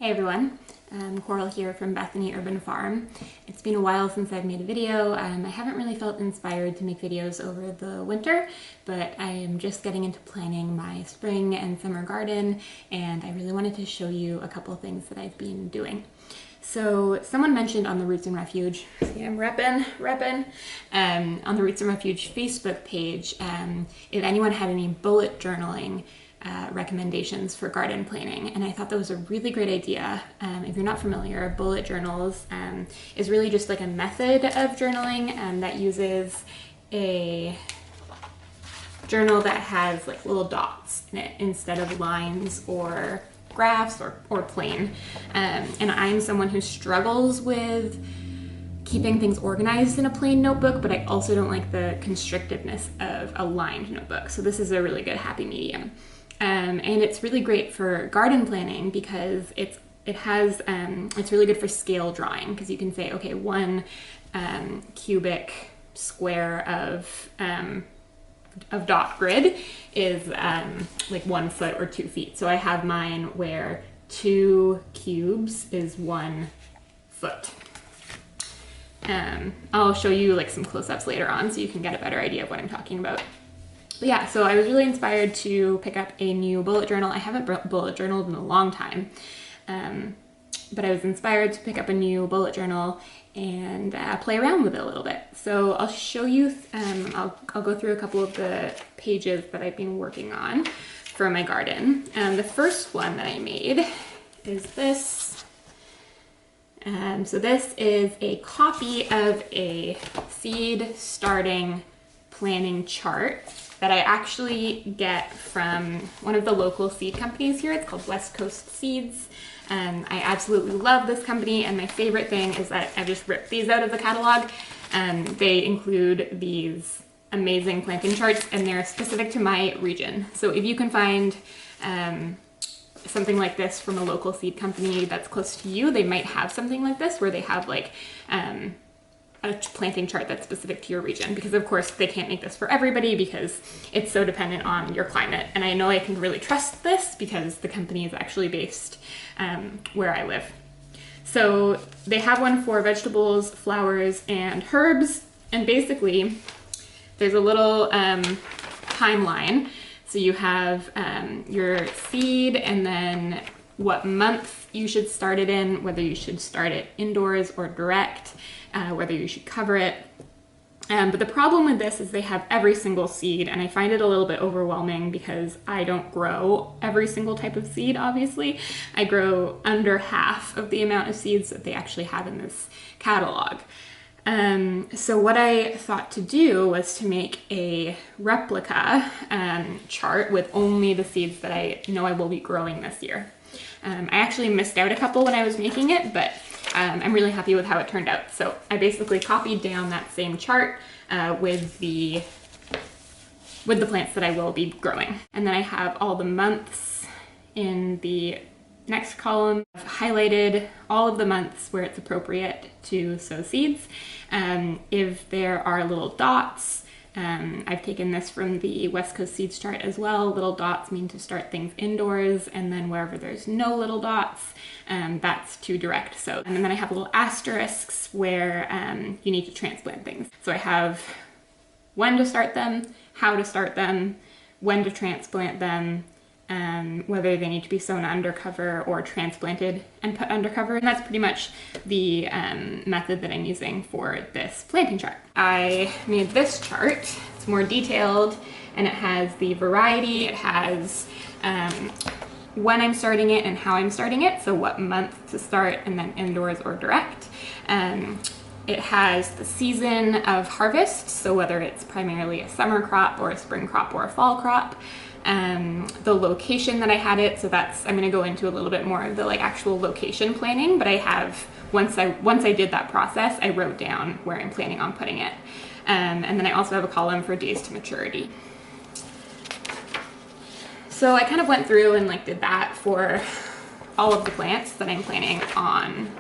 Hey everyone, Coral here from Bethany Urban Farm. It's been a while since I've made a video. I haven't really felt inspired to make videos over the winter, but I am just getting into planning my spring and summer garden, and I really wanted to show you a couple of things that I've been doing. So someone mentioned on the Roots and Refuge, see I'm repping, on the Roots and Refuge Facebook page, if anyone had any bullet journaling recommendations for garden planning, and I thought that was a really great idea. If you're not familiar, bullet journals is really just like a method of journaling that uses a journal that has like little dots in it instead of lines or graphs or plain. And I'm someone who struggles with keeping things organized in a plain notebook, but I also don't like the constrictiveness of a lined notebook. So this is a really good happy medium. And it's really great for garden planning because it's really good for scale drawing, because you can say, okay, one cubic square of dot grid is like 1 foot or 2 feet. So I have mine where 2 cubes is 1 foot. I'll show you like some close-ups later on so you can get a better idea of what I'm talking about. But yeah, so I was really inspired to pick up a new bullet journal. I haven't bullet journaled in a long time, but I was inspired to pick up a new bullet journal and play around with it a little bit. So I'll show you, I'll go through a couple of the pages that I've been working on for my garden. The first one that I made is this. So this is a copy of a seed starting planning chart that I actually get from one of the local seed companies here. It's called West Coast Seeds. I absolutely love this company, and my favorite thing is that I just ripped these out of the catalog. They include these amazing planting charts, and they're specific to my region. So if you can find something like this from a local seed company that's close to you, they might have something like this where they have like a planting chart that's specific to your region, because of course they can't make this for everybody because it's so dependent on your climate. And I know I can really trust this because the company is actually based where I live. So they have one for vegetables, flowers, and herbs, and basically there's a little timeline. So you have your seed, and then what month you should start it in, whether you should start it indoors or direct, whether you should cover it. But the problem with this is they have every single seed, and I find it a little bit overwhelming because I don't grow every single type of seed, obviously. I grow under half of the amount of seeds that they actually have in this catalog. So what I thought to do was to make a replica chart with only the seeds that I know I will be growing this year. I actually missed out a couple when I was making it, but I'm really happy with how it turned out. So I basically copied down that same chart with the plants that I will be growing. And then I have all the months in the next column. I've highlighted all of the months where it's appropriate to sow seeds. If there are little dots, I've taken this from the West Coast Seeds chart as well. Little dots mean to start things indoors, and then wherever there's no little dots, that's to direct sow. And then I have little asterisks where you need to transplant things. So I have when to start them, how to start them, when to transplant them, whether they need to be sown undercover or transplanted and put undercover. And that's pretty much the method that I'm using for this planting chart. I made this chart. It's more detailed, and it has the variety. It has when I'm starting it and how I'm starting it, so what month to start, and then indoors or direct. It has the season of harvest, so whether it's primarily a summer crop or a spring crop or a fall crop. The location that I had it, so that's, I'm going to go into a little bit more of the like actual location planning, but I have, once I did that process, I wrote down where I'm planning on putting it. And then I also have a column for days to maturity. So I kind of went through and like did that for all of the plants that I'm planning on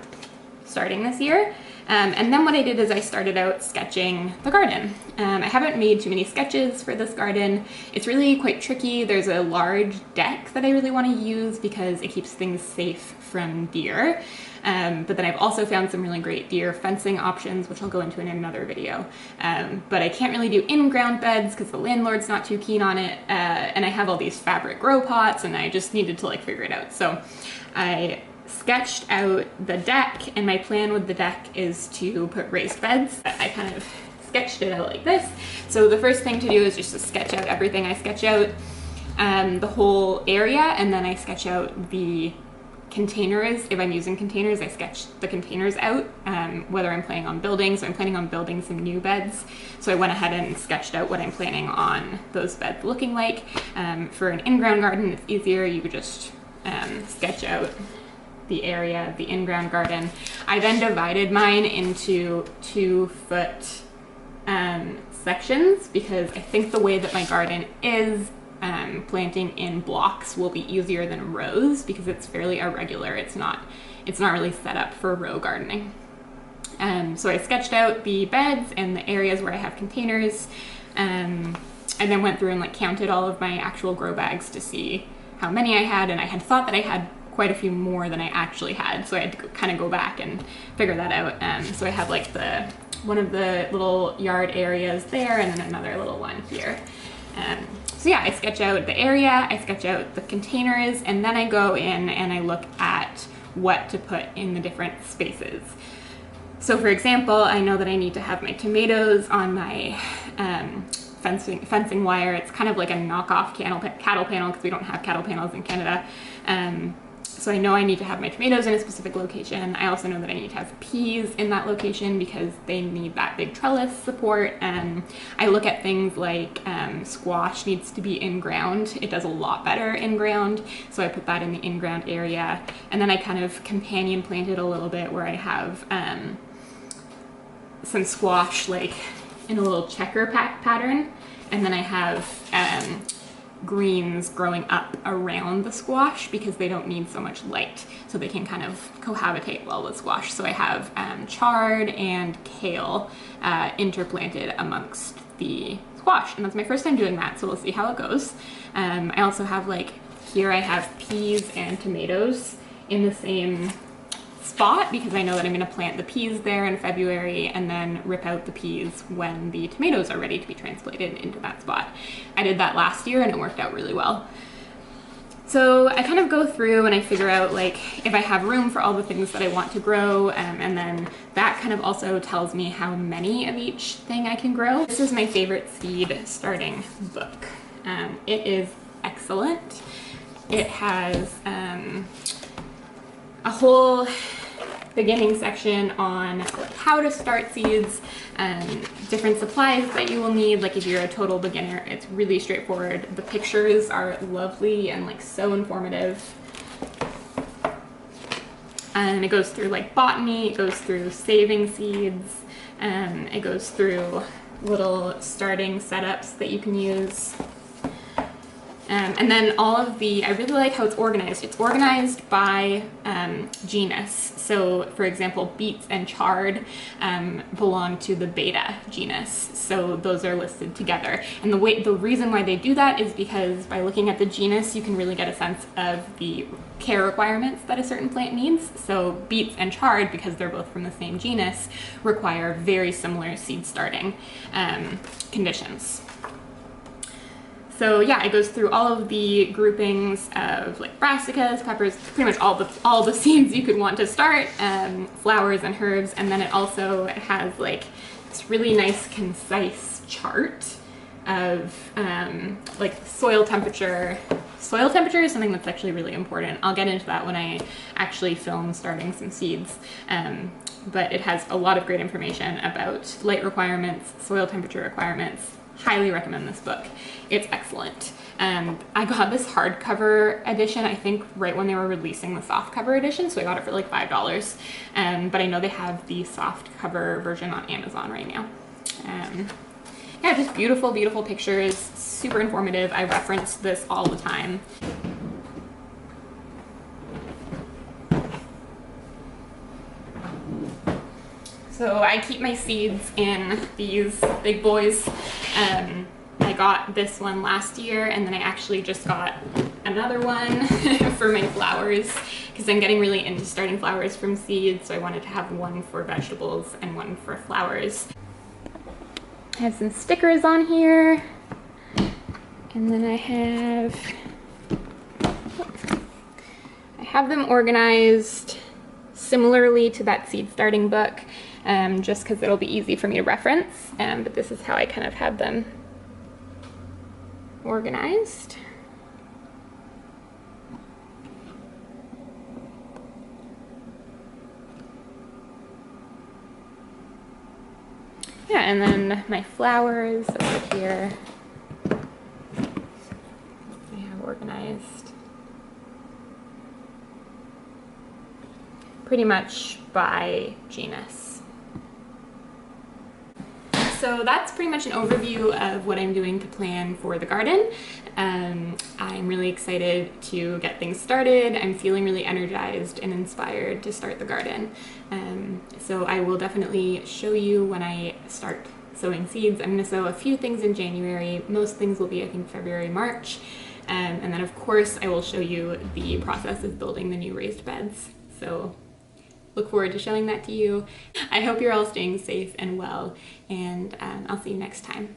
starting this year. And then what I did is I started out sketching the garden. I haven't made too many sketches for this garden. It's really quite tricky. There's a large deck that I really want to use because it keeps things safe from deer. But then I've also found some really great deer fencing options, which I'll go into in another video. But I can't really do in-ground beds because the landlord's not too keen on it. And I have all these fabric grow pots and I just needed to like figure it out. So I sketched out the deck, and my plan with the deck is to put raised beds. I kind of sketched it out like this. So the first thing to do is just to sketch out everything. I sketch out the whole area, and then I sketch out the containers. If I'm using containers, I sketch the containers out, whether I'm planning on building. So I'm planning on building some new beds. So I went ahead and sketched out what I'm planning on those beds looking like. For an in-ground garden, it's easier. You could just sketch out the area of the in-ground garden. I then divided mine into 2-foot sections because I think the way that my garden is, planting in blocks will be easier than rows because it's fairly irregular. It's not really set up for row gardening. So I sketched out the beds and the areas where I have containers, and then went through and like counted all of my actual grow bags to see how many I had, and I had thought that I had quite a few more than I actually had, so I had to kind of go back and figure that out. So I have like one of the little yard areas there, and then another little one here. So yeah, I sketch out the area, I sketch out the containers, and then I go in and I look at what to put in the different spaces. So for example, I know that I need to have my tomatoes on my fencing wire. It's kind of like a knockoff cattle panel because we don't have cattle panels in Canada. So I know I need to have my tomatoes in a specific location. I also know that I need to have peas in that location because they need that big trellis support. I look at things like squash needs to be in ground. It does a lot better in ground, so I put that in the in-ground area. And then I kind of companion planted a little bit where I have some squash like in a little checker pattern, and then I have greens growing up around the squash because they don't need so much light, so they can kind of cohabitate well with squash. So I have chard and kale interplanted amongst the squash, and that's my first time doing that, so we'll see how it goes. I also have like, here I have peas and tomatoes in the same spot because I know that I'm going to plant the peas there in February and then rip out the peas when the tomatoes are ready to be transplanted into that spot. I did that last year and it worked out really well. So I kind of go through and I figure out like if I have room for all the things that I want to grow, and then that kind of also tells me how many of each thing I can grow. This is my favorite seed starting book. It is excellent. It has a whole beginning section on how to start seeds, different supplies that you will need. Like if you're a total beginner, it's really straightforward. The pictures are lovely and like so informative. And it goes through like botany, it goes through saving seeds, it goes through little starting setups that you can use. And then all of the, I really like how it's organized. It's organized by genus. So for example, beets and chard belong to the beta genus. So those are listed together. And the reason why they do that is because by looking at the genus, you can really get a sense of the care requirements that a certain plant needs. So beets and chard, because they're both from the same genus, require very similar seed starting conditions. So yeah, it goes through all of the groupings of like brassicas, peppers, pretty much all the seeds you could want to start, flowers and herbs, and then it also has like this really nice concise chart of like soil temperature. Soil temperature is something that's actually really important. I'll get into that when I actually film starting some seeds. But it has a lot of great information about light requirements, soil temperature requirements. Highly recommend this book. It's excellent. I got this hardcover edition, I think right when they were releasing the softcover edition, so I got it for like $5. But I know they have the softcover version on Amazon right now. Yeah, just beautiful, beautiful pictures, super informative. I reference this all the time. So I keep my seeds in these big boys. I got this one last year, and then I actually just got another one for my flowers because I'm getting really into starting flowers from seeds, so I wanted to have one for vegetables and one for flowers. I have some stickers on here, and then I have them organized similarly to that seed starting book, just because it'll be easy for me to reference, but this is how I kind of have them organized. Yeah, and then my flowers over here I have organized pretty much by genus. So that's pretty much an overview of what I'm doing to plan for the garden. I'm really excited to get things started. I'm feeling really energized and inspired to start the garden. So I will definitely show you when I start sowing seeds. I'm going to sow a few things in January. Most things will be, I think, February, March. And then of course I will show you the process of building the new raised beds. So look forward to showing that to you. I hope you're all staying safe and well, and I'll see you next time.